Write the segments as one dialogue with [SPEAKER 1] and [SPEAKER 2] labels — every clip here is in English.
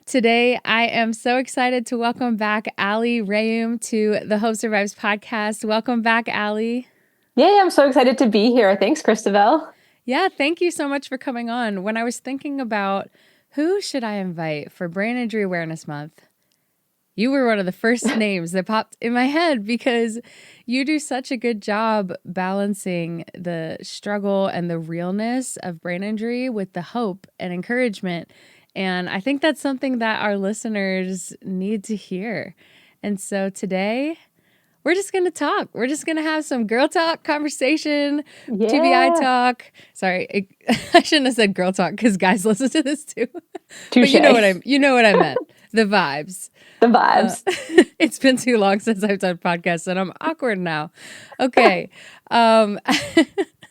[SPEAKER 1] Today, I am so excited to welcome back Ali Rheaume to the Hope Survives podcast. Welcome back, Ali.
[SPEAKER 2] Yay, I'm so excited to be here. Thanks, Cristabelle.
[SPEAKER 1] Yeah, thank you so much for coming on. When I was thinking about who should I invite for Brain Injury Awareness Month, you were one of the first names that popped in my head because you do such a good job balancing the struggle and the realness of brain injury with the hope and encouragement. And I think that's something that our listeners need to hear. And so today, we're just going to talk. We're just going to have some girl talk conversation, TBI
[SPEAKER 2] Yeah,
[SPEAKER 1] talk. Sorry, I shouldn't have said girl talk because guys listen to this too. But
[SPEAKER 2] touche.
[SPEAKER 1] you know what I meant. The vibes.
[SPEAKER 2] The
[SPEAKER 1] Uh,
[SPEAKER 2] vibes.
[SPEAKER 1] it's been too long since I've done podcasts and I'm awkward now. Okay. Um,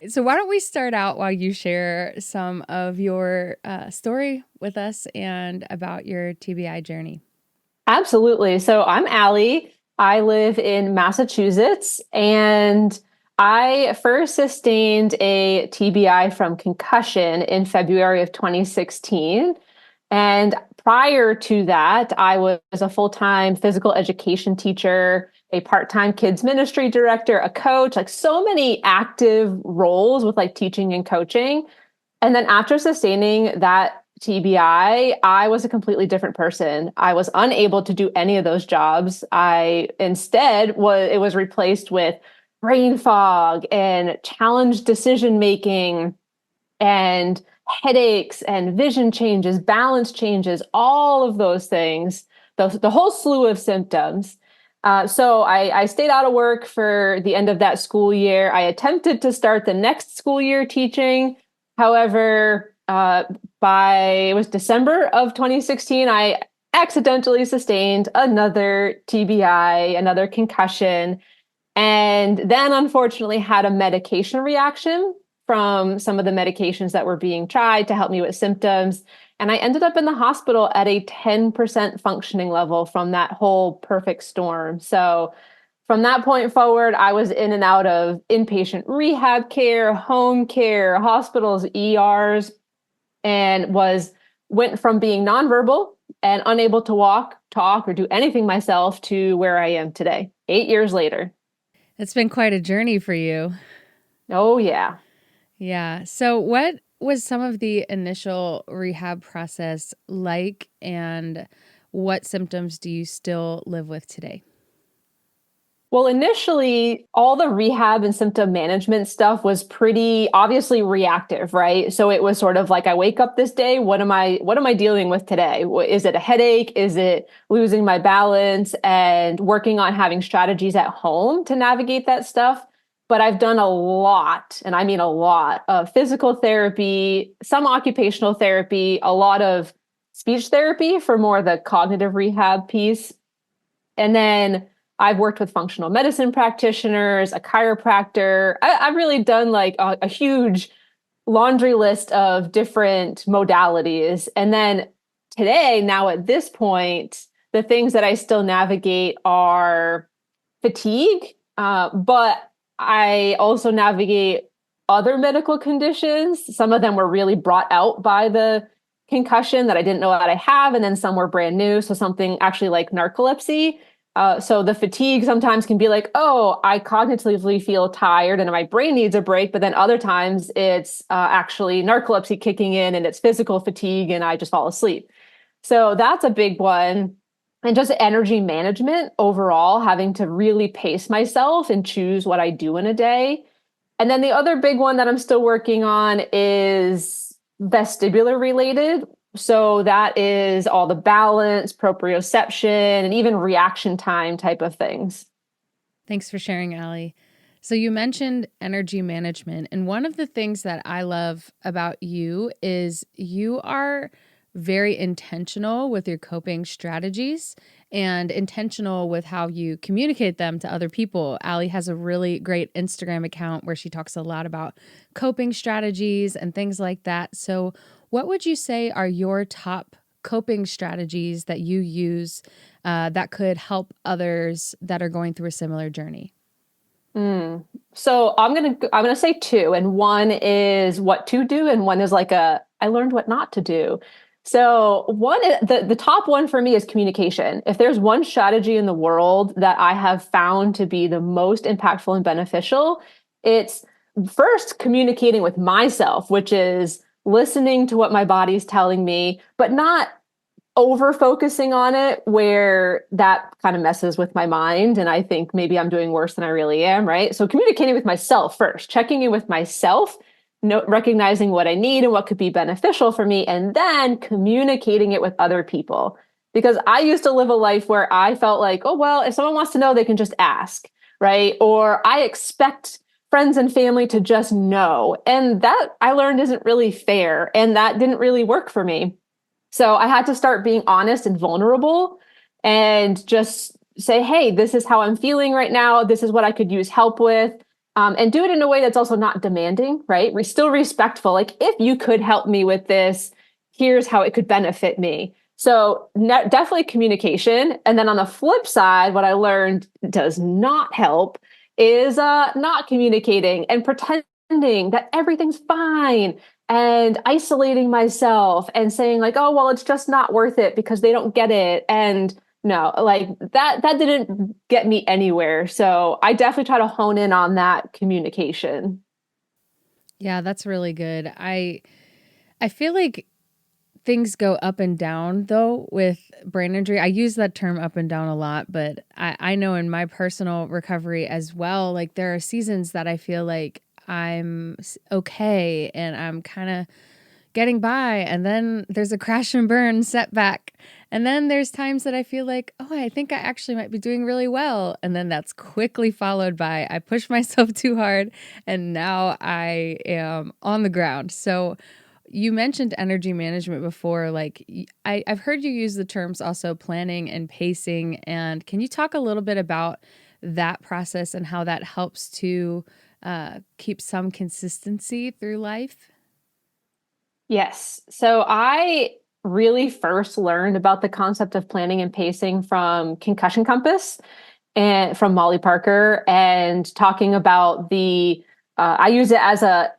[SPEAKER 1] so why don't we start out while you share some of your story with us and about your TBI journey?
[SPEAKER 2] Absolutely. So I'm Allie. I live in Massachusetts, and I first sustained a TBI from concussion in February of 2016. And prior to that, I was a full-time physical education teacher, a part-time kids ministry director, a coach, like so many active roles with like teaching and coaching. And then after sustaining that TBI, I was a completely different person. I was unable to do any of those jobs. I instead was it was replaced with brain fog and challenged decision making and headaches and vision changes, balance changes, all of those things, the whole slew of symptoms. So I stayed out of work for the end of that school year. I attempted to start the next school year teaching. However, by it was December of 2016, I accidentally sustained another TBI, another concussion, and then unfortunately had a medication reaction from some of the medications that were being tried to help me with symptoms. And I ended up in the hospital at a 10% functioning level from that whole perfect storm. So from that point forward, I was in and out of inpatient rehab care, home care, hospitals, ERs, and was went from being nonverbal and unable to walk, talk, or do anything myself to where I am today, 8 years later.
[SPEAKER 1] It's been quite a journey for you.
[SPEAKER 2] Oh, yeah.
[SPEAKER 1] Yeah. So, what was some of the initial rehab process like, and what symptoms do you still live with today?
[SPEAKER 2] Well, initially, all the rehab and symptom management stuff was pretty obviously reactive, right? So it was sort of like I wake up this day, what am I dealing with today? Is it a headache? Is it losing my balance and working on having strategies at home to navigate that stuff? But I've done a lot, and I mean a lot of physical therapy, some occupational therapy, a lot of speech therapy for more the cognitive rehab piece. And then I've worked with functional medicine practitioners, a chiropractor. I've really done like a huge laundry list of different modalities. And then today, now at this point, the things that I still navigate are fatigue, but I also navigate other medical conditions. Some of them were really brought out by the concussion that I didn't know that I have, and then some were brand new. So something actually like narcolepsy. So the fatigue sometimes can be like, oh, I cognitively feel tired and my brain needs a break. But then other times it's actually narcolepsy kicking in and it's physical fatigue and I just fall asleep. So that's a big one. And just energy management overall, having to really pace myself and choose what I do in a day. And then the other big one that I'm still working on is vestibular related. So that is all the balance, proprioception, and even reaction time type of things.
[SPEAKER 1] Thanks for sharing, Allie. So, you mentioned energy management. And one of the things that I love about you is you are very intentional with your coping strategies and intentional with how you communicate them to other people. Allie has a really great Instagram account where she talks a lot about coping strategies and things like that. So, what would you say are your top coping strategies that you use that could help others that are going through a similar journey?
[SPEAKER 2] Mm. So I'm gonna say two, and one is what to do, and one is like a I learned what not to do. So the top one for me is communication. If there's one strategy in the world that I have found to be the most impactful and beneficial, it's first communicating with myself, which is listening to what my body's telling me, but not over focusing on it where that kind of messes with my mind and I think maybe I'm doing worse than I really am, right? So communicating with myself first, checking in with myself, recognizing what I need and what could be beneficial for me, and then communicating it with other people. Because I used to live a life where I felt like, oh, well, if someone wants to know, they can just ask, right? Or I expect friends and family to just know. And that I learned isn't really fair. And that didn't really work for me. So I had to start being honest and vulnerable and just say, hey, this is how I'm feeling right now. This is what I could use help with. And do it in a way that's also not demanding, right? We're still respectful. Like, if you could help me with this, here's how it could benefit me. So definitely communication. And then on the flip side, what I learned does not help is not communicating and pretending that everything's fine and isolating myself and saying like, oh, well, it's just not worth it because they don't get it. And no, like that didn't get me anywhere. So I definitely try to hone in on that communication.
[SPEAKER 1] Yeah, that's really good. I feel like things go up and down though with brain injury. I use that term up and down a lot, but I know in my personal recovery as well, like there are seasons that I feel like I'm okay and I'm kind of getting by, and then there's a crash and burn setback. And then there's times that I feel like, oh, I think I actually might be doing really well. And then that's quickly followed by I push myself too hard and now I am on the ground. So you mentioned energy management before. Like I've heard you use the terms also planning and pacing. And can you talk a little bit about that process and how that helps to keep some consistency through life?
[SPEAKER 2] Yes. So I really first learned about the concept of planning and pacing from Concussion Compass and from Molly Parker and talking about I use it as a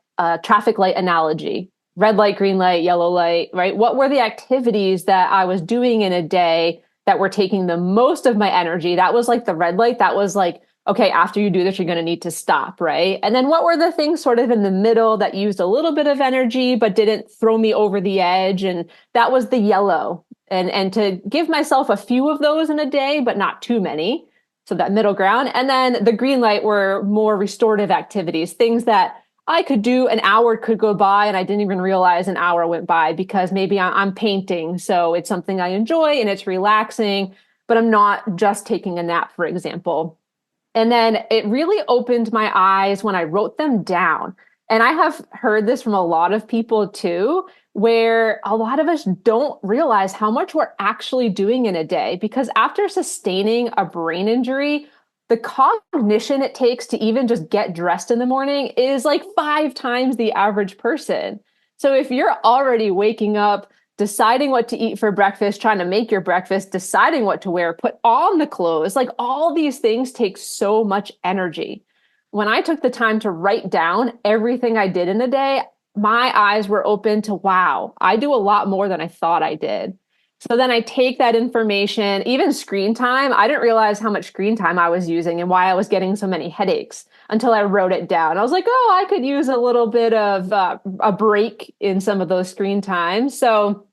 [SPEAKER 2] traffic light analogy: red light, green light, yellow light, right? What were the activities that I was doing in a day that were taking the most of my energy? That was like the red light. That was like, okay, after you do this, you're going to need to stop, right? And then what were the things sort of in the middle that used a little bit of energy, but didn't throw me over the edge? And that was the yellow. And to give myself a few of those in a day, but not too many. So that middle ground. And then the green light were more restorative activities, things that I could do. An hour could go by and I didn't even realize an hour went by because maybe I'm painting. So it's something I enjoy and it's relaxing, but I'm not just taking a nap, for example. And then it really opened my eyes when I wrote them down. And I have heard this from a lot of people too, where a lot of us don't realize how much we're actually doing in a day. Because after sustaining a brain injury, the cognition it takes to even just get dressed in the morning is like 5 times the average person. So if you're already waking up, deciding what to eat for breakfast, trying to make your breakfast, deciding what to wear, put on the clothes, like all these things take so much energy. When I took the time to write down everything I did in a day, my eyes were open to, wow, I do a lot more than I thought I did. So then I take that information, even screen time. I didn't realize how much screen time I was using and why I was getting so many headaches until I wrote it down. I was like, oh, I could use a little bit of a break in some of those screen times. So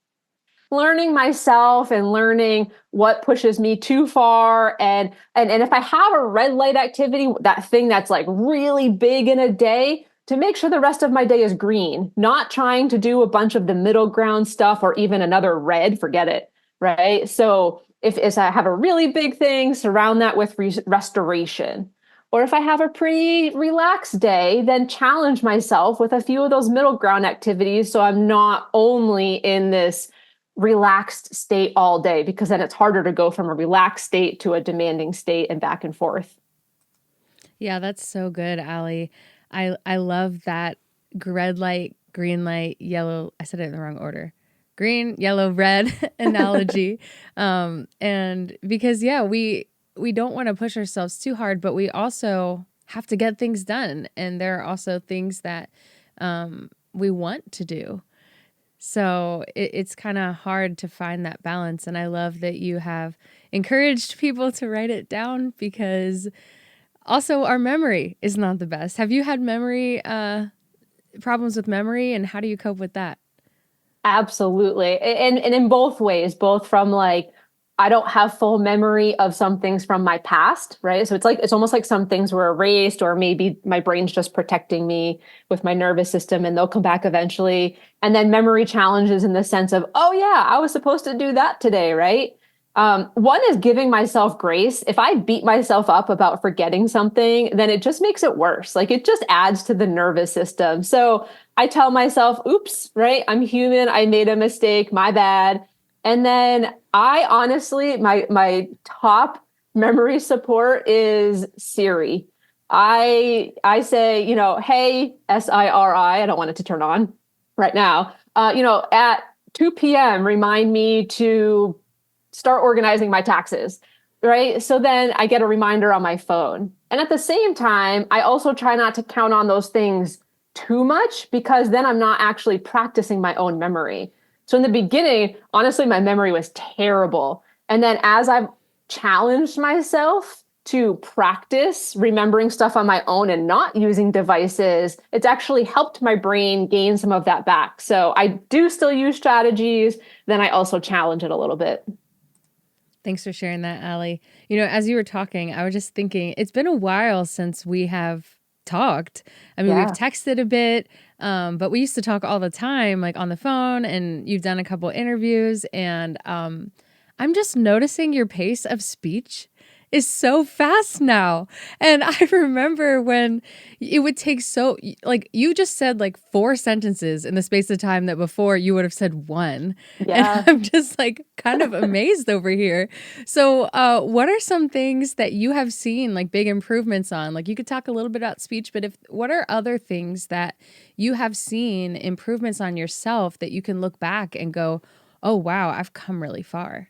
[SPEAKER 2] learning myself and learning what pushes me too far, and if I have a red light activity, that thing that's like really big in a day, to make sure the rest of my day is green, not trying to do a bunch of the middle ground stuff or even another red, forget it, right? So if I have a really big thing, surround that with restoration. Or if I have a pretty relaxed day, then challenge myself with a few of those middle ground activities so I'm not only in this relaxed state all day, because then it's harder to go from a relaxed state to a demanding state and back and forth.
[SPEAKER 1] Yeah, that's so good, Ali. I love that red light, green light, yellow. I said it in the wrong order. Green, yellow, red analogy. And because yeah, we don't want to push ourselves too hard, but we also have to get things done. And there are also things that we want to do. So it's kind of hard to find that balance. And I love that you have encouraged people to write it down because also our memory is not the best. Have you had memory problems with memory, and how do you cope with that?
[SPEAKER 2] Absolutely. And in both ways, both from like, I don't have full memory of some things from my past, right? So it's like, it's almost like some things were erased, or maybe my brain's just protecting me with my nervous system and they'll come back eventually. And then memory challenges in the sense of, oh yeah, I was supposed to do that today, right? One is giving myself grace. If I beat myself up about forgetting something, then it just makes it worse. Like it just adds to the nervous system. So I tell myself, oops, right? I'm human. I made a mistake. My bad. And then I honestly, my top memory support is Siri. I say, hey, Siri, I don't want it to turn on right now. At 2 p.m., remind me to start organizing my taxes, right? So then I get a reminder on my phone. And at the same time, I also try not to count on those things too much because then I'm not actually practicing my own memory. So in the beginning, honestly, my memory was terrible. And then as I've challenged myself to practice remembering stuff on my own and not using devices, it's actually helped my brain gain some of that back. So I do still use strategies. Then I also challenge it a little bit.
[SPEAKER 1] Thanks for sharing that, Ali. As you were talking, I was just thinking it's been a while since we have talked. I mean, we've
[SPEAKER 2] Yeah.
[SPEAKER 1] texted a bit, but we used to talk all the time, like on the phone, and you've done a couple interviews. And I'm just noticing your pace of speech is so fast now. And I remember when it would take like you just said like four sentences in the space of time that before you would have said one. And
[SPEAKER 2] Yeah.
[SPEAKER 1] I'm just like kind of amazed over here. So, what are some things that you have seen like big improvements on? Like you could talk a little bit about speech, but what are other things that you have seen improvements on yourself that you can look back and go, oh, wow, I've come really far?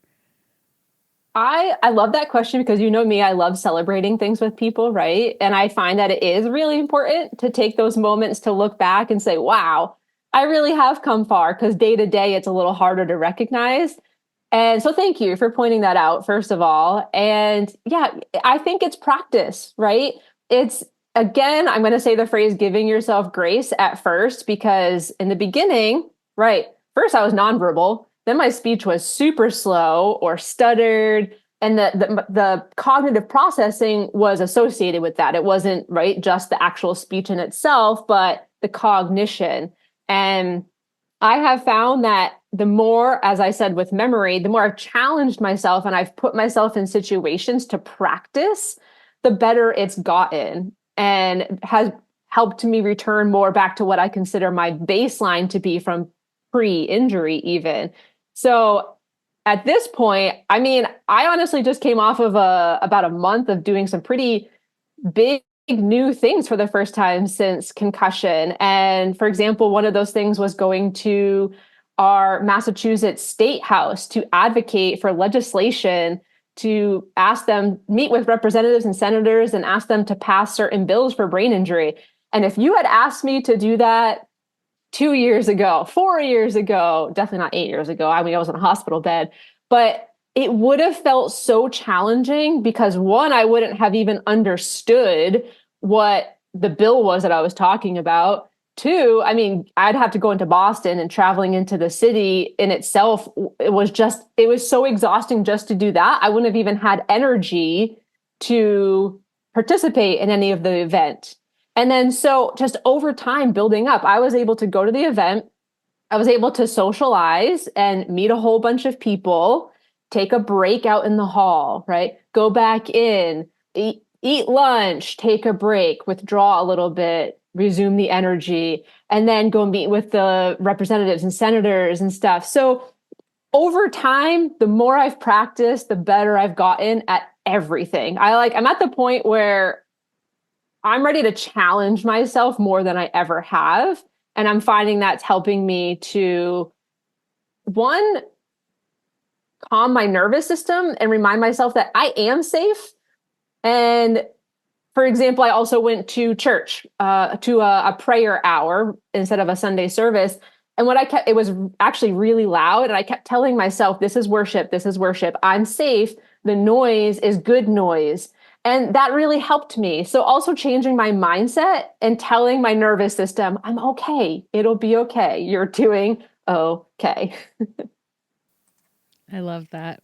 [SPEAKER 2] I love that question because you know me, I love celebrating things with people, right? And I find that it is really important to take those moments to look back and say, wow, I really have come far because day to day it's a little harder to recognize. And so thank you for pointing that out, first of all. And yeah, I think it's practice, right? It's again, I'm going to say the phrase giving yourself grace at first, because in the beginning, right, first I was nonverbal, then my speech was super slow or stuttered. And the cognitive processing was associated with that. It wasn't right just the actual speech in itself, but the cognition. And I have found that the more, as I said, with memory, the more I've challenged myself and I've put myself in situations to practice, the better it's gotten and has helped me return more back to what I consider my baseline to be from pre-injury, even. So at this point, I mean, I honestly just came off of about a month of doing some pretty big new things for the first time since concussion. And for example, one of those things was going to our Massachusetts State House to advocate for legislation, to ask them, meet with representatives and senators and ask them to pass certain bills for brain injury. And if you had asked me to do that 2 years ago, 4 years ago, definitely not 8 years ago. I mean, I was in a hospital bed, but it would have felt so challenging because one, I wouldn't have even understood what the bill was that I was talking about. Two, I mean, I'd have to go into Boston, and traveling into the city in itself, it was so exhausting just to do that. I wouldn't have even had energy to participate in any of the event. And then so just over time building up, I was able to go to the event. I was able to socialize and meet a whole bunch of people, take a break out in the hall, right? Go back in, eat lunch, take a break, withdraw a little bit, resume the energy, and then go meet with the representatives and senators and stuff. So over time, the more I've practiced, the better I've gotten at everything. I'm at the point where I'm ready to challenge myself more than I ever have. And I'm finding that's helping me to, one, calm my nervous system and remind myself that I am safe. And for example, I also went to church, to a prayer hour instead of a Sunday service. And what I kept, it was actually really loud. And I kept telling myself, this is worship. This is worship. I'm safe. The noise is good noise. And that really helped me. So also changing my mindset and telling my nervous system, I'm okay. It'll be okay. You're doing okay.
[SPEAKER 1] I love that.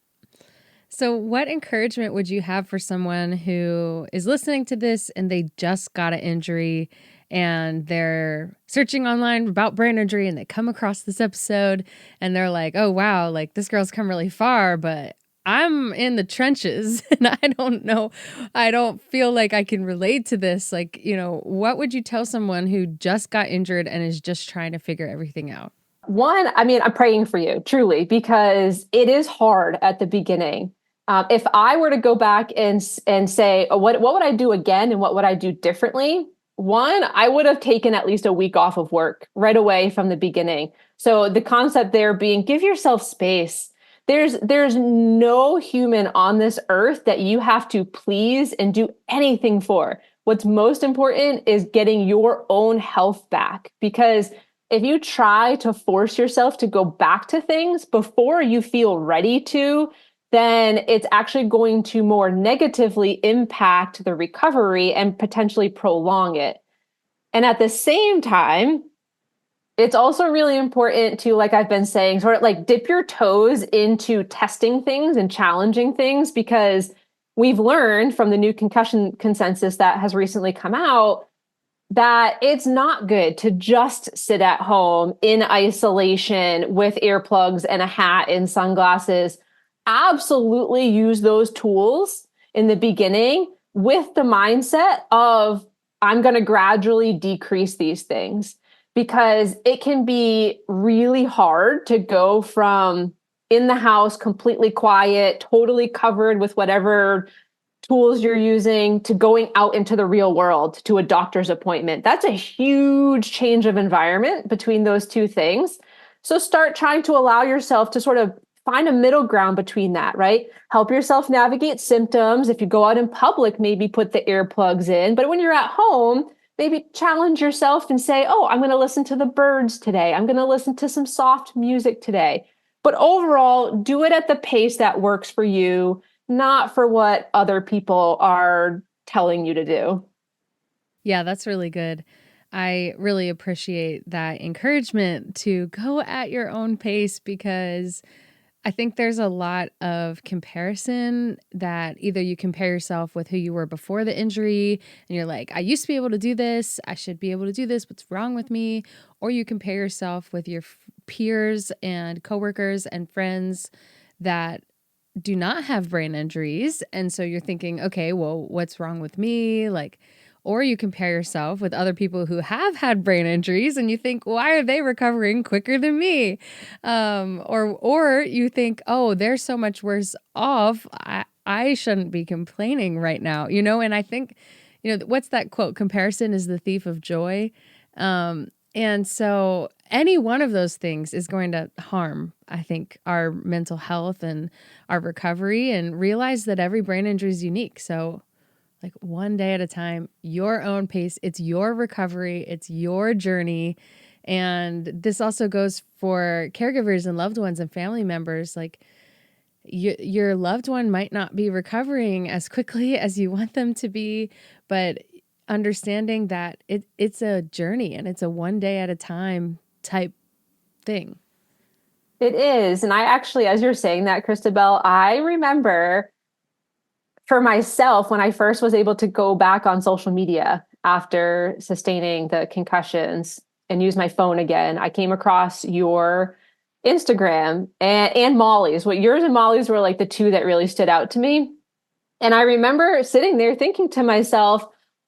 [SPEAKER 1] So, what encouragement would you have for someone who is listening to this and they just got an injury and they're searching online about brain injury and they come across this episode and they're like, oh, wow, like this girl's come really far, but I'm in the trenches and I don't know, I don't feel like I can relate to this. Like, what would you tell someone who just got injured and is just trying to figure everything out?
[SPEAKER 2] One, I mean, I'm praying for you, truly, because it is hard at the beginning. If I were to go back and say, oh, what would I do again and what would I do differently? One, I would have taken at least a week off of work right away from the beginning. So the concept there being, give yourself space. There's no human on this earth that you have to please and do anything for. What's most important is getting your own health back, because if you try to force yourself to go back to things before you feel ready to, then it's actually going to more negatively impact the recovery and potentially prolong it. And at the same time, it's also really important to, like I've been saying, sort of like dip your toes into testing things and challenging things, because we've learned from the new concussion consensus that has recently come out that it's not good to just sit at home in isolation with earplugs and a hat and sunglasses. Absolutely use those tools in the beginning with the mindset of, I'm going to gradually decrease these things, because it can be really hard to go from in the house, completely quiet, totally covered with whatever tools you're using, to going out into the real world to a doctor's appointment. That's a huge change of environment between those two things. So start trying to allow yourself to sort of find a middle ground between that, right? Help yourself navigate symptoms. If you go out in public, maybe put the earplugs in. But when you're at home, maybe challenge yourself and say, oh, I'm going to listen to the birds today. I'm going to listen to some soft music today. But overall, do it at the pace that works for you, not for what other people are telling you to do.
[SPEAKER 1] Yeah, that's really good. I really appreciate that encouragement to go at your own pace, because I think there's a lot of comparison that either you compare yourself with who you were before the injury and you're like, I used to be able to do this, I should be able to do this, what's wrong with me? Or you compare yourself with your peers and coworkers and friends that do not have brain injuries. And so you're thinking, okay, well, what's wrong with me? Or you compare yourself with other people who have had brain injuries and you think, why are they recovering quicker than me? Or you think, oh, they're so much worse off. I shouldn't be complaining right now, And I think, what's that quote? Comparison is the thief of joy. And so any one of those things is going to harm, I think, our mental health and our recovery, and realize that every brain injury is unique. So like one day at a time, your own pace, it's your recovery, it's your journey. And this also goes for caregivers and loved ones and family members. Like your loved one might not be recovering as quickly as you want them to be, but understanding that it's a journey and it's a one day at a time type thing.
[SPEAKER 2] It is. And I actually, as you're saying that, Cristabelle, I remember for myself, when I first was able to go back on social media after sustaining the concussions and use my phone again, I came across your Instagram and Molly's. What yours and Molly's were like the two that really stood out to me. And I remember sitting there thinking to myself,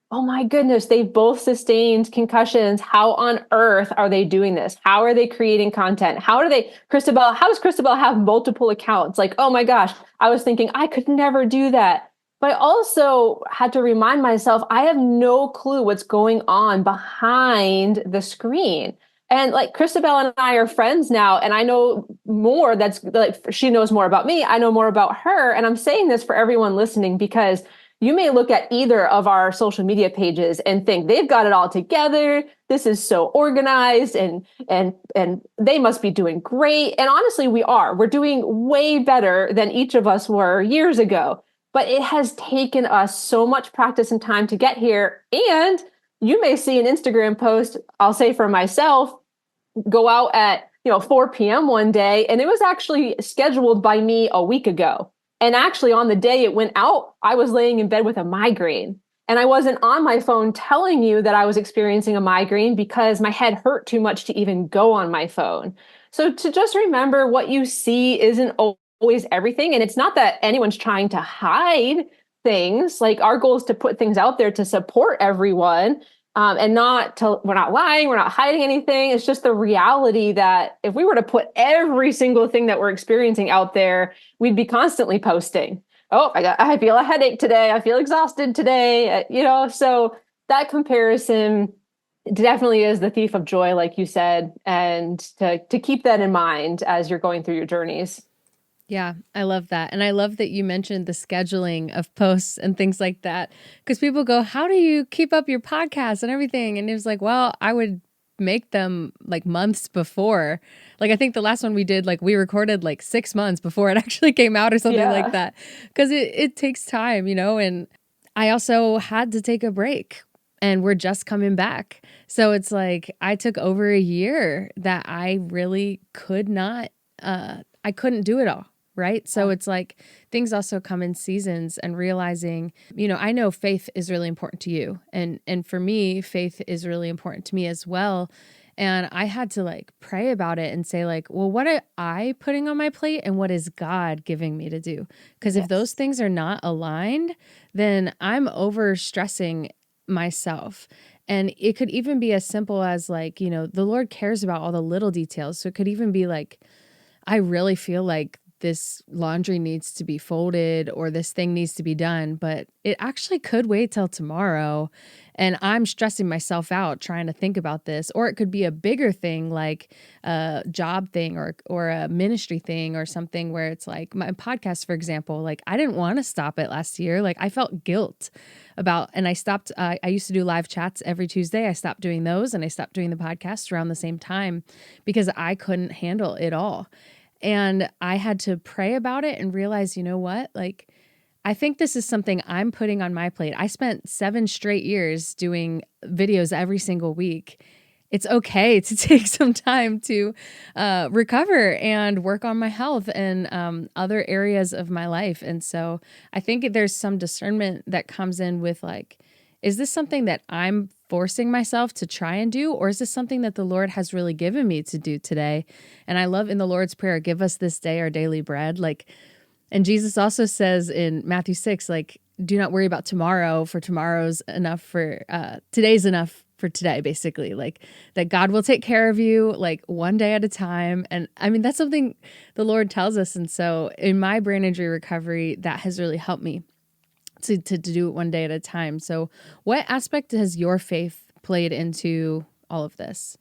[SPEAKER 2] oh my goodness, they've both sustained concussions. How on earth are they doing this? How are they creating content? How does Cristabelle have multiple accounts? Like, oh my gosh, I was thinking I could never do that. But I also had to remind myself, I have no clue what's going on behind the screen. And like Cristabelle and I are friends now, and I know more. That's like, she knows more about me. I know more about her. And I'm saying this for everyone listening, because you may look at either of our social media pages and think they've got it all together. this is so organized and they must be doing great. And honestly, we're doing way better than each of us were years ago. But it has taken us so much practice and time to get here. And you may see an Instagram post, I'll say for myself, go out at 4 p.m. one day, and it was actually scheduled by me a week ago. And actually, on the day it went out, I was laying in bed with a migraine. And I wasn't on my phone telling you that I was experiencing a migraine because my head hurt too much to even go on my phone. So to just remember, what you see isn't always everything. And it's not that anyone's trying to hide things. Like, our goal is to put things out there to support everyone. And we're not lying, we're not hiding anything. It's just the reality that if we were to put every single thing that we're experiencing out there, we'd be constantly posting. Oh, I feel a headache today. I feel exhausted today. So that comparison definitely is the thief of joy, like you said, and to keep that in mind as you're going through your journeys.
[SPEAKER 1] Yeah, I love that. And I love that you mentioned the scheduling of posts and things like that. Because people go, how do you keep up your podcast and everything? And it was like, well, I would make them like months before. Like, I think the last one we did, like, we recorded like 6 months before it actually came out or something like that. Because it takes time, and I also had to take a break. And we're just coming back. So it's like I took over a year that I really could not, I couldn't do it all. Right. So it's like things also come in seasons, and realizing, I know faith is really important to you. And for me, faith is really important to me as well. And I had to like pray about it and say like, well, what am I putting on my plate and what is God giving me to do? Because if those things are not aligned, then I'm over stressing myself. And it could even be as simple as like, the Lord cares about all the little details. So it could even be like, I really feel like this laundry needs to be folded or this thing needs to be done, but it actually could wait till tomorrow. And I'm stressing myself out trying to think about this. Or it could be a bigger thing like a job thing or a ministry thing or something where it's like my podcast, for example, like I didn't want to stop it last year. Like I felt guilt and I stopped. I used to do live chats every Tuesday. I stopped doing those and I stopped doing the podcast around the same time because I couldn't handle it all. And I had to pray about it and realize, you know what? Like, I think this is something I'm putting on my plate. I spent 7 straight years doing videos every single week. It's okay to take some time to recover and work on my health and other areas of my life. And so I think there's some discernment that comes in with like, is this something that I'm forcing myself to try and do? Or is this something that the Lord has really given me to do today? And I love in the Lord's Prayer, give us this day our daily bread. Like, and Jesus also says in Matthew 6, like, do not worry about tomorrow, for tomorrow's enough for, today's enough for today, basically. Like, that God will take care of you, like, one day at a time. And I mean, that's something the Lord tells us. And so in my brain injury recovery, that has really helped me to do it one day at a time. So what aspect has your faith played into all of this?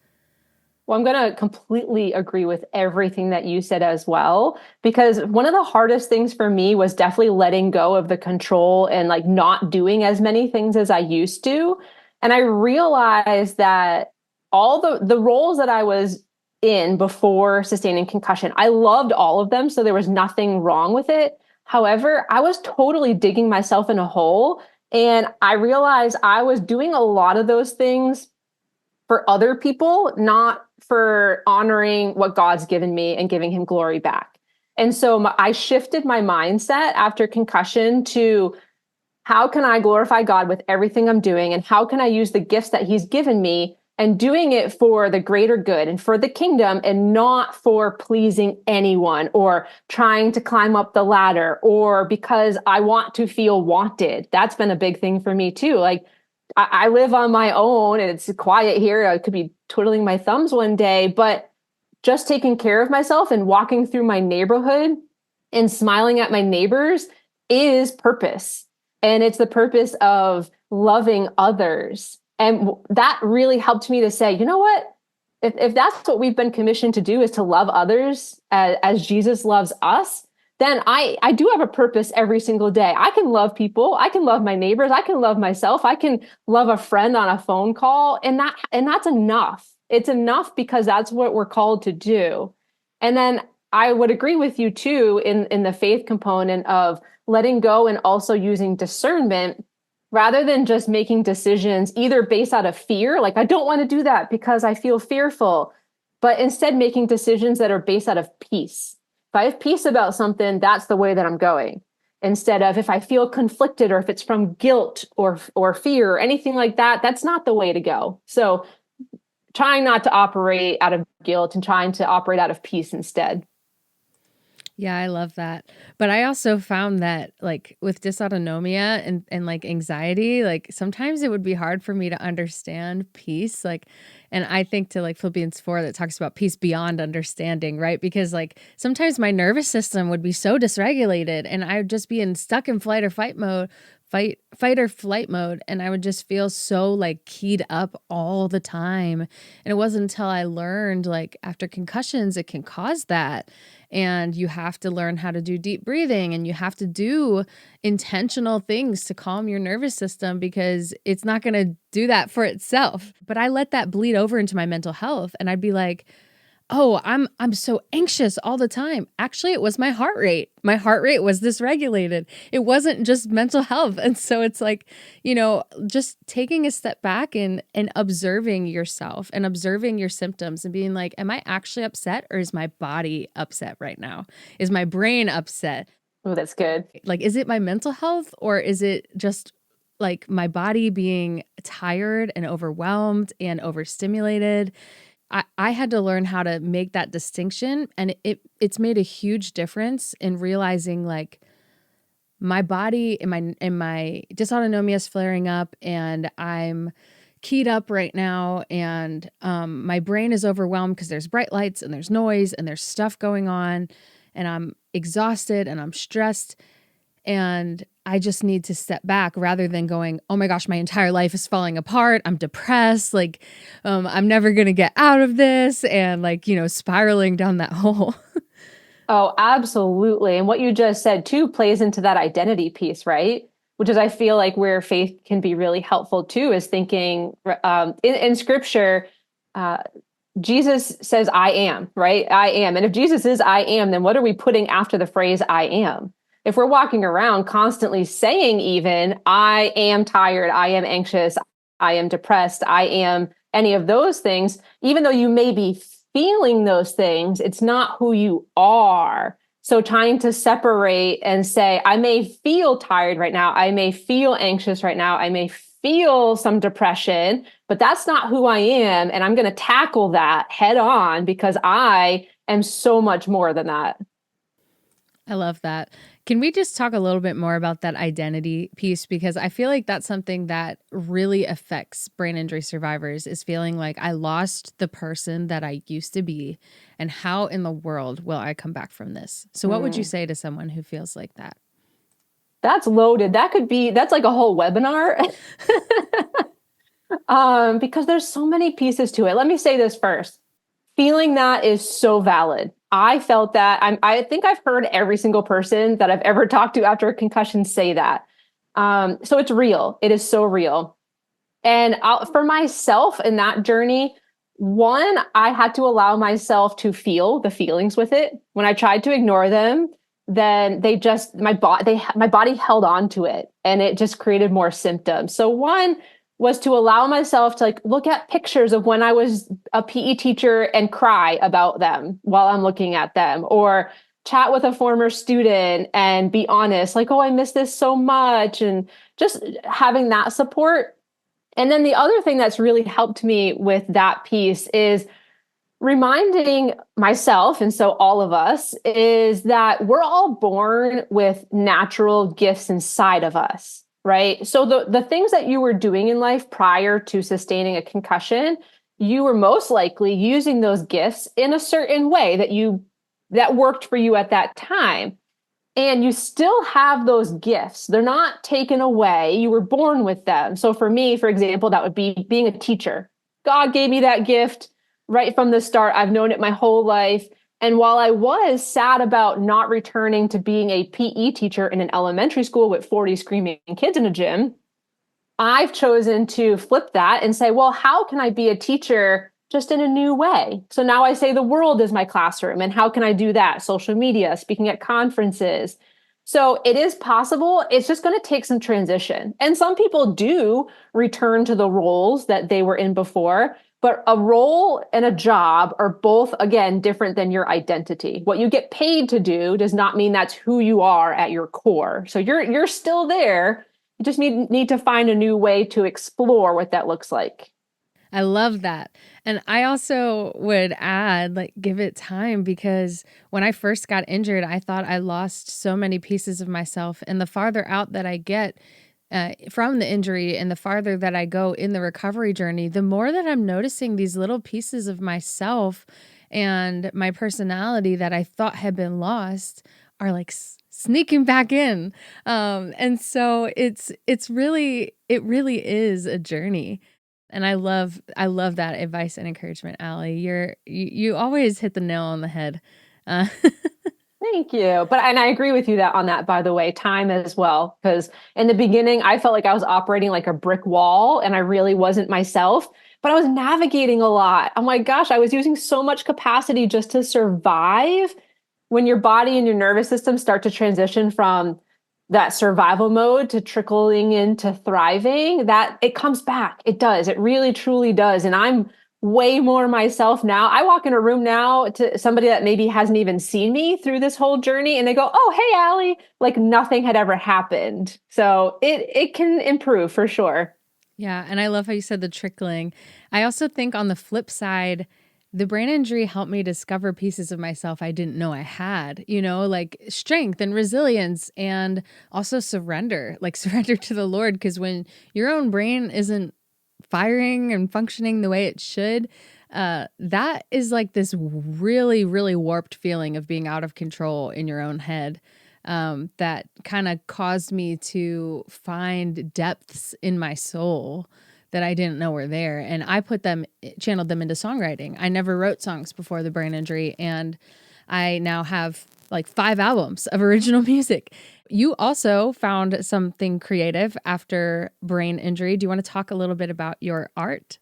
[SPEAKER 2] Well, I'm going to completely agree with everything that you said as well, because one of the hardest things for me was definitely letting go of the control and like not doing as many things as I used to. And I realized that all the roles that I was in before sustaining concussion, I loved all of them. So there was nothing wrong with it. However, I was totally digging myself in a hole. And I realized I was doing a lot of those things for other people, not for honoring what God's given me and giving him glory back. And so I shifted my mindset after concussion to how can I glorify God with everything I'm doing? And how can I use the gifts that he's given me and doing it for the greater good and for the kingdom and not for pleasing anyone or trying to climb up the ladder or because I want to feel wanted. That's been a big thing for me too. Like I live on my own and it's quiet here. I could be twiddling my thumbs one day, but just taking care of myself and walking through my neighborhood and smiling at my neighbors is purpose. And it's the purpose of loving others. And that really helped me to say, you know what? If that's what we've been commissioned to do is to love others as Jesus loves us, then I do have a purpose every single day. I can love people. I can love my neighbors. I can love myself. I can love a friend on a phone call. And that's enough. It's enough because that's what we're called to do. And then I would agree with you too in the faith component of letting go and also using discernment rather than just making decisions either based out of fear, like I don't want to do that because I feel fearful, but instead making decisions that are based out of peace. If I have peace about something, that's the way that I'm going. Instead of if I feel conflicted or if it's from guilt or fear or anything like that, that's not the way to go. So trying not to operate out of guilt and trying to operate out of peace instead.
[SPEAKER 1] Yeah, I love that. But I also found that like with dysautonomia and like anxiety, like sometimes it would be hard for me to understand peace. Like, and I think to like Philippians 4 that talks about peace beyond understanding, right? Because like sometimes my nervous system would be so dysregulated and I would just be stuck in flight or fight mode, fight or flight mode. And I would just feel so like keyed up all the time. And it wasn't until I learned like after concussions, it can cause that. And you have to learn how to do deep breathing and you have to do intentional things to calm your nervous system because it's not going to do that for itself. But I let that bleed over into my mental health and I'd be like, oh, I'm so anxious all the time. Actually, it was my heart rate. My heart rate was dysregulated. It wasn't just mental health. And so it's like, just taking a step back and observing yourself and observing your symptoms and being like, am I actually upset or is my body upset right now? Is my brain upset?
[SPEAKER 2] Oh, that's good.
[SPEAKER 1] Like, is it my mental health or is it just like my body being tired and overwhelmed and overstimulated? I had to learn how to make that distinction, and it's made a huge difference in realizing like my body and my dysautonomia is flaring up and I'm keyed up right now and my brain is overwhelmed because there's bright lights and there's noise and there's stuff going on and I'm exhausted and I'm stressed and I just need to step back rather than going, oh my gosh, my entire life is falling apart. I'm depressed. Like, I'm never going to get out of this. And like, spiraling down that hole.
[SPEAKER 2] Oh, absolutely. And what you just said too plays into that identity piece, right? Which is, I feel like where faith can be really helpful too, is thinking in scripture, uh, Jesus says, I am, right? I am. And if Jesus is I am, then what are we putting after the phrase I am? If we're walking around constantly saying, even, I am tired, I am anxious, I am depressed, I am any of those things, even though you may be feeling those things, it's not who you are. So trying to separate and say, I may feel tired right now, I may feel anxious right now, I may feel some depression, but that's not who I am. And I'm going to tackle that head on because I am so much more than that.
[SPEAKER 1] I love that. Can we just talk a little bit more about that identity piece? Because I feel like that's something that really affects brain injury survivors is feeling like I lost the person that I used to be. And how in the world will I come back from this? So what would you say to someone who feels like that?
[SPEAKER 2] That's loaded. That's like a whole webinar. Because there's so many pieces to it. Let me say this first. Feeling that is so valid. I felt that. I think I've heard every single person that I've ever talked to after a concussion say that. So it's real. It is so real. And for myself in that journey, one, I had to allow myself to feel the feelings with it. When I tried to ignore them, then my body held on to it and it just created more symptoms. So one was to allow myself to like look at pictures of when I was a PE teacher and cry about them while I'm looking at them, or chat with a former student and be honest, like, oh, I miss this so much, and just having that support. And then the other thing that's really helped me with that piece is reminding myself, and so all of us, is that we're all born with natural gifts inside of us, right? So the things that you were doing in life prior to sustaining a concussion, you were most likely using those gifts in a certain way that worked for you at that time. And you still have those gifts. They're not taken away. You were born with them. So for me, for example, that would be being a teacher. God gave me that gift right from the start. I've known it my whole life. And while I was sad about not returning to being a PE teacher in an elementary school with 40 screaming kids in a gym, I've chosen to flip that and say, well, how can I be a teacher just in a new way? So now I say the world is my classroom. And how can I do that? Social media, speaking at conferences. So it is possible. It's just going to take some transition. And some people do return to the roles that they were in before. But a role and a job are both, again, different than your identity. What you get paid to do does not mean that's who you are at your core. So you're still there. You just need to find a new way to explore what that looks like.
[SPEAKER 1] I love that. And I also would add, like, give it time, because when I first got injured, I thought I lost so many pieces of myself. And the farther out that I get from the injury and the farther that I go in the recovery journey, the more that I'm noticing these little pieces of myself and my personality that I thought had been lost are like sneaking back in. And so it really is a journey. And I love that advice and encouragement, Ali. You always hit the nail on the head. Uh,
[SPEAKER 2] Thank you. And I agree with you that on that, by the way, time as well. Because in the beginning, I felt like I was operating like a brick wall and I really wasn't myself, but I was navigating a lot. Oh my gosh, I was using so much capacity just to survive. When your body and your nervous system start to transition from that survival mode to trickling into thriving, that it comes back. It does. It really, truly does. And I'm way more myself now. I walk in a room now to somebody that maybe hasn't even seen me through this whole journey, and they go, "Oh, hey, Allie," like nothing had ever happened. So it can improve for sure.
[SPEAKER 1] yeah, and I love how you said the trickling. I also think on the flip side, the brain injury helped me discover pieces of myself I didn't know I had, like strength and resilience, and also surrender, like surrender to the Lord. Because when your own brain isn't firing and functioning the way it should, that is like this really, really warped feeling of being out of control in your own head. That kind of caused me to find depths in my soul that I didn't know were there. And I channeled them into songwriting. I never wrote songs before the brain injury. And I now have like 5 albums of original music. You also found something creative after brain injury. Do you want to talk a little bit about your art?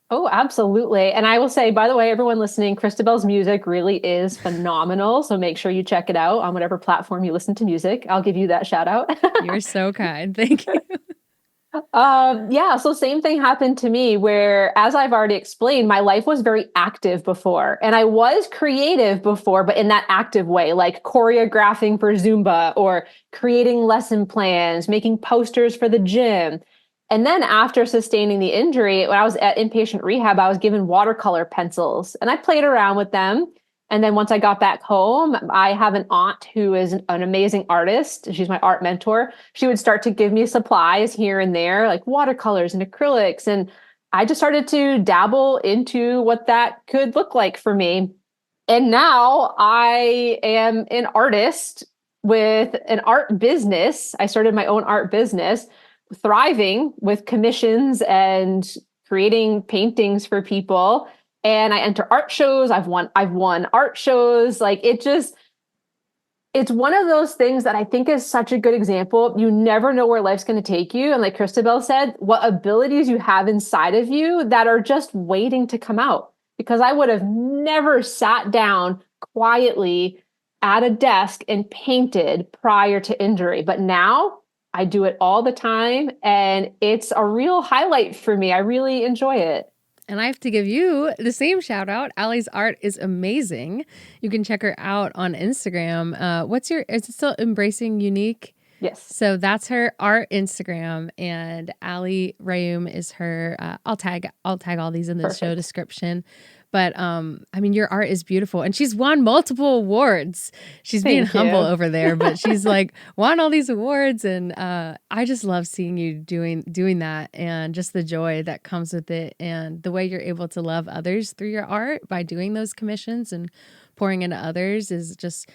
[SPEAKER 2] Oh, absolutely. And I will say, by the way, everyone listening, Cristabelle's music really is phenomenal. So make sure you check it out on whatever platform you listen to music. I'll give you that shout out.
[SPEAKER 1] You're so kind. Thank you.
[SPEAKER 2] Yeah, so same thing happened to me where, as I've already explained, my life was very active before. And I was creative before, but in that active way, like choreographing for Zumba or creating lesson plans, making posters for the gym. And then after sustaining the injury, when I was at inpatient rehab, I was given watercolor pencils and I played around with them. And then once I got back home, I have an aunt who is an amazing artist. She's my art mentor. She would start to give me supplies here and there, like watercolors and acrylics. And I just started to dabble into what that could look like for me. And now I am an artist with an art business. I started my own art business, thriving with commissions and creating paintings for people. And I enter art shows. I've won art shows. Like it's one of those things that I think is such a good example. You never know where life's going to take you. And like Cristabelle said, what abilities you have inside of you that are just waiting to come out. Because I would have never sat down quietly at a desk and painted prior to injury. But now I do it all the time. And it's a real highlight for me. I really enjoy it.
[SPEAKER 1] And I have to give you the same shout out. Allie's art is amazing. You can check her out on Instagram. Is it still Embracing Unique?
[SPEAKER 2] Yes.
[SPEAKER 1] So that's her art Instagram, and Ali Rheaume is her. I'll tag all these in the show description. But I mean, your art is beautiful, and she's won multiple awards. She's being humble over there, but she's like won all these awards, and I just love seeing you doing that, and just the joy that comes with it, and the way you're able to love others through your art by doing those commissions and pouring into others is just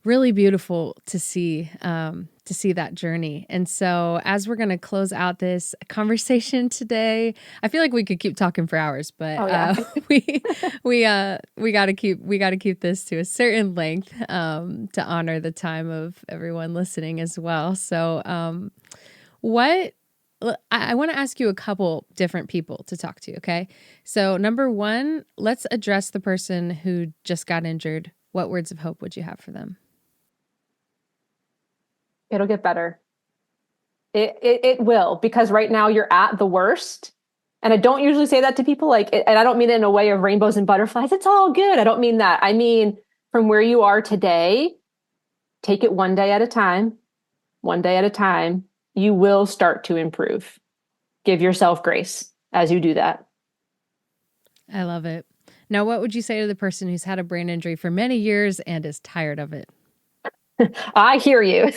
[SPEAKER 1] really beautiful to see that journey. And so as we're going to close out this conversation today, I feel like we could keep talking for hours, but
[SPEAKER 2] Oh yeah.
[SPEAKER 1] we got to keep this to a certain length to honor the time of everyone listening as well. So what I want to ask you a couple different people to talk to, okay? So number one, let's address the person who just got injured. What words of hope would you have for them?
[SPEAKER 2] It'll get better. It will, because right now you're at the worst. And I don't usually say that to people, like, and I don't mean it in a way of rainbows and butterflies. It's all good. I don't mean that. I mean, from where you are today, take it one day at a time, one day at a time. You will start to improve. Give yourself grace as you do that.
[SPEAKER 1] I love it. Now, what would you say to the person who's had a brain injury for many years and is tired of it?
[SPEAKER 2] I hear you.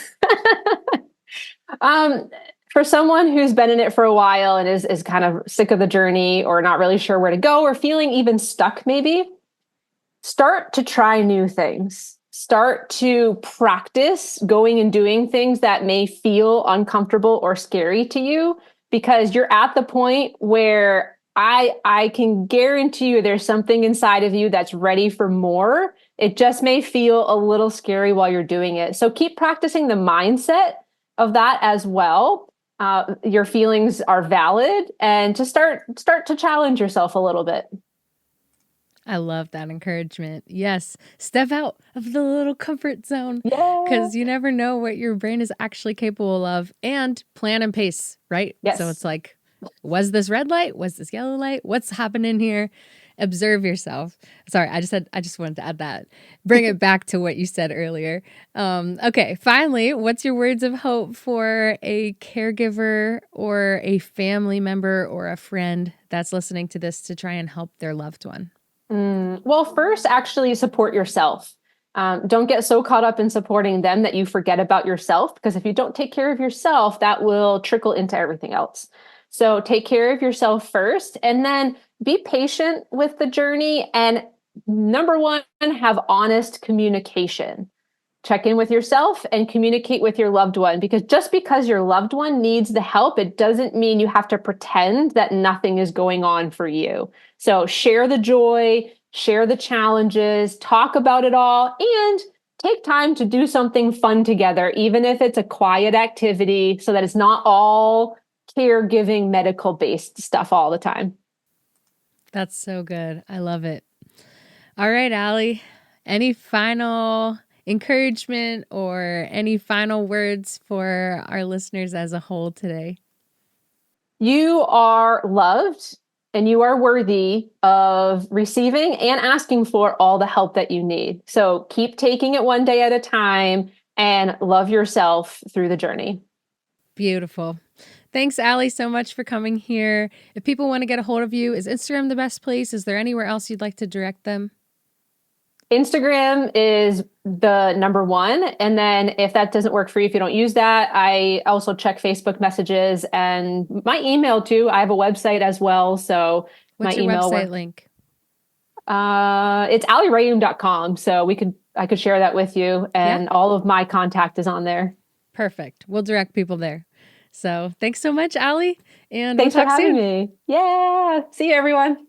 [SPEAKER 2] Um, for someone who's been in it for a while and is kind of sick of the journey or not really sure where to go or feeling even stuck, maybe start to try new things. Start to practice going and doing things that may feel uncomfortable or scary to you, because you're at the point where I can guarantee you there's something inside of you that's ready for more. It just may feel a little scary while you're doing it. So keep practicing the mindset of that as well. Your feelings are valid, and to start to challenge yourself a little bit.
[SPEAKER 1] I love that encouragement. Yes, step out of the little comfort zone
[SPEAKER 2] Yeah.
[SPEAKER 1] because you never know what your brain is actually capable of, and plan and pace, right? So
[SPEAKER 2] Yes.
[SPEAKER 1] it's like, was this red light? Was this yellow light? What's happening here? Observe yourself. Sorry, I just wanted to add that. Bring it back to what you said earlier. Okay, finally, what's your words of hope for a caregiver or a family member or a friend that's listening to this to try and help their loved one?
[SPEAKER 2] Well, first, actually support yourself. Don't get so caught up in supporting them that you forget about yourself, because if you don't take care of yourself, that will trickle into everything else. So take care of yourself first, and then be patient with the journey. And number one, have honest communication. Check in with yourself and communicate with your loved one, because just because your loved one needs the help, it doesn't mean you have to pretend that nothing is going on for you. So share the joy, share the challenges, talk about it all, and take time to do something fun together, even if it's a quiet activity, so that it's not all caregiving medical based stuff all the time.
[SPEAKER 1] That's so good. I love it. All right, Ali, any final encouragement or any final words for our listeners as a whole today?
[SPEAKER 2] You are loved and you are worthy of receiving and asking for all the help that you need. So keep taking it one day at a time and love yourself through the journey.
[SPEAKER 1] Beautiful. Thanks, Ali, so much for coming here. If people want to get a hold of you, is Instagram the best place? Is there anywhere else you'd like to direct them?
[SPEAKER 2] Instagram is the number one. And then if that doesn't work for you, if you don't use that, I also check Facebook messages and my email too. I have a website as well. So
[SPEAKER 1] What's
[SPEAKER 2] my
[SPEAKER 1] your
[SPEAKER 2] email
[SPEAKER 1] website link?
[SPEAKER 2] It's alirheaume.com. So I could share that with you,
[SPEAKER 1] Yeah,
[SPEAKER 2] and all of my contact is on there.
[SPEAKER 1] perfect. We'll direct people there. So thanks so much, Ali, and we'll
[SPEAKER 2] Thanks for
[SPEAKER 1] talk
[SPEAKER 2] having
[SPEAKER 1] soon.
[SPEAKER 2] me. Yeah. See you, everyone.